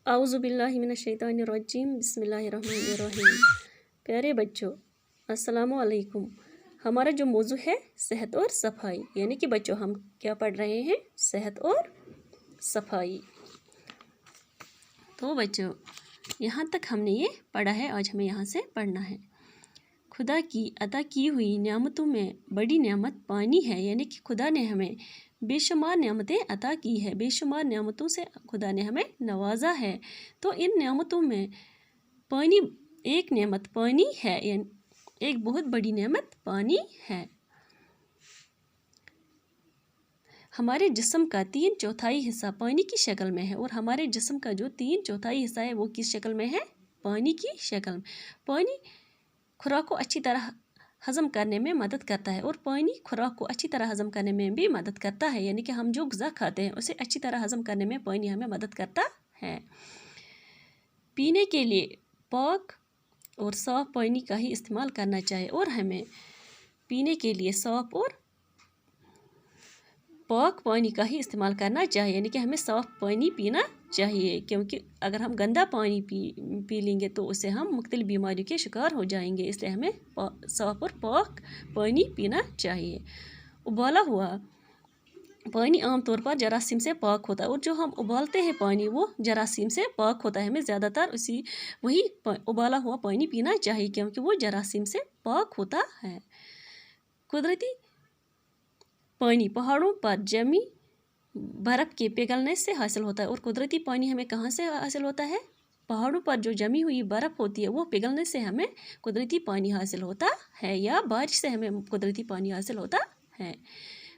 اعوذ باللہ من الشیطان الرجیم، بسم اللہ الرحمن الرحیم۔ پیارے بچوں، السلام علیکم۔ ہمارا جو موضوع ہے صحت اور صفائی، یعنی کہ بچوں ہم کیا پڑھ رہے ہیں؟ صحت اور صفائی۔ تو بچوں یہاں تک ہم نے یہ پڑھا ہے، آج ہمیں یہاں سے پڑھنا ہے۔ خدا کی عطا کی ہوئی نعمتوں میں بڑی نعمت پانی ہے، یعنی کہ خدا نے ہمیں بے شمار نعمتیں عطا کی ہے، بے شمار نعمتوں سے خدا نے ہمیں نوازا ہے۔ تو ان نعمتوں میں پانی ایک نعمت پانی ہے، یعنی ایک بہت بڑی نعمت پانی ہے۔ ہمارے جسم کا 3/4 حصہ پانی کی شکل میں ہے، اور ہمارے جسم کا جو 3/4 حصہ ہے وہ کس شکل میں ہے؟ پانی کی شکل میں۔ پانی خوراک کو اچھی طرح ہضم کرنے میں مدد کرتا ہے، اور پانی خوراک کو اچھی طرح ہضم کرنے میں بھی مدد کرتا ہے، یعنی کہ ہم جو غذا کھاتے ہیں اسے اچھی طرح ہضم کرنے میں پانی ہمیں مدد کرتا ہے۔ پینے کے لیے پاک اور صاف پانی کا ہی استعمال کرنا چاہیے، اور ہمیں پینے کے لیے صاف اور پاک پانی کا ہی استعمال کرنا چاہیے، یعنی کہ ہمیں صاف پانی پینا چاہیے، کیونکہ اگر ہم گندا پانی پی لیں گے تو اس سے ہم مختلف بیماریوں کے شکار ہو جائیں گے، اس لیے ہمیں صاف اور پاک پانی پینا چاہیے۔ ابالا ہوا پانی عام طور پر جراثیم سے پاک ہوتا ہے، اور جو ہم ابالتے ہیں پانی وہ جراثیم سے پاک ہوتا ہے۔ ہمیں زیادہ تر وہی ابالا ہوا پانی پینا چاہیے، کیونکہ وہ جراثیم سے پاک ہوتا ہے۔ قدرتی پانی پہاڑوں پر جمی برف کے پگھلنے سے حاصل ہوتا ہے، اور قدرتی پانی ہمیں کہاں سے حاصل ہوتا ہے؟ پہاڑوں پر جو جمی ہوئی برف ہوتی ہے وہ پگھلنے سے ہمیں قدرتی پانی حاصل ہوتا ہے، یا بارش سے ہمیں قدرتی پانی حاصل ہوتا ہے۔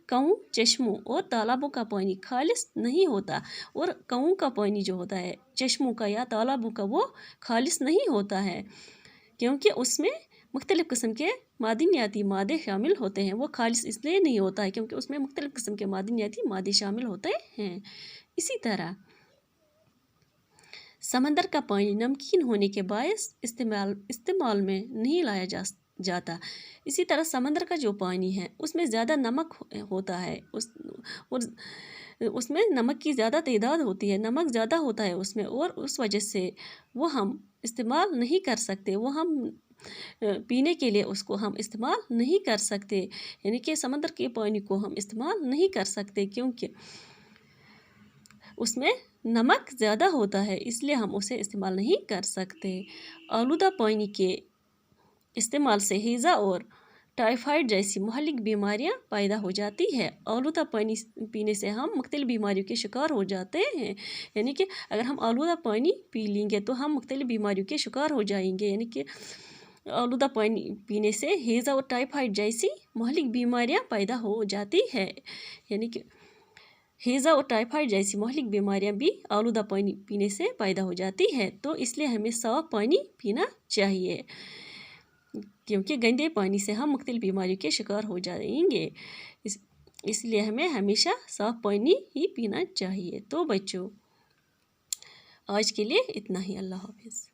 کنووں، چشموں اور تالابوں کا پانی خالص نہیں ہوتا، اور کنووں کا پانی جو ہوتا ہے، چشموں کا یا تالابوں کا، وہ خالص نہیں ہوتا ہے، کیونکہ اس میں مختلف قسم کے معدنیاتی مادے شامل ہوتے ہیں۔ وہ خالص اس لیے نہیں ہوتا ہے کیونکہ اس میں مختلف قسم کے معدنیاتی مادے شامل ہوتے ہیں۔ اسی طرح سمندر کا پانی نمکین ہونے کے باعث استعمال میں نہیں لایا جاتا۔ اسی طرح سمندر کا جو پانی ہے اس میں زیادہ نمک ہوتا ہے، اور اس میں نمک کی زیادہ تعداد ہوتی ہے، نمک زیادہ ہوتا ہے اس میں، اور اس وجہ سے وہ ہم استعمال نہیں کر سکتے، وہ ہم پینے کے لیے اس کو ہم استعمال نہیں کر سکتے، یعنی کہ سمندر کے پانی کو ہم استعمال نہیں کر سکتے کیونکہ اس میں نمک زیادہ ہوتا ہے، اس لیے ہم اسے استعمال نہیں کر سکتے۔ آلودہ پانی کے استعمال سے ہیضہ اور ٹائیفائڈ جیسی مہلک بیماریاں پیدا ہو جاتی ہے۔ آلودہ پانی پینے سے ہم مختلف بیماریوں کے شکار ہو جاتے ہیں، یعنی کہ اگر ہم آلودہ پانی پی لیں گے تو ہم مختلف بیماریوں کے شکار ہو جائیں گے، یعنی کہ آلودہ پانی پینے سے ہیضہ اور ٹائیفائڈ جیسی مہلک بیماریاں پیدا ہو جاتی ہے، یعنی کہ ہیضہ اور ٹائیفائڈ جیسی مہلک بیماریاں بھی آلودہ پانی پینے سے پیدا ہو جاتی ہے۔ تو اس لیے ہمیں صاف پانی پینا چاہیے، کیونکہ گندے پانی سے ہم مختلف بیماریوں کے شکار ہو جائیں گے، اس لیے ہمیں ہمیشہ صاف پانی ہی پینا چاہیے۔ تو بچوں آج کے لیے اتنا ہی، اللہ حافظ۔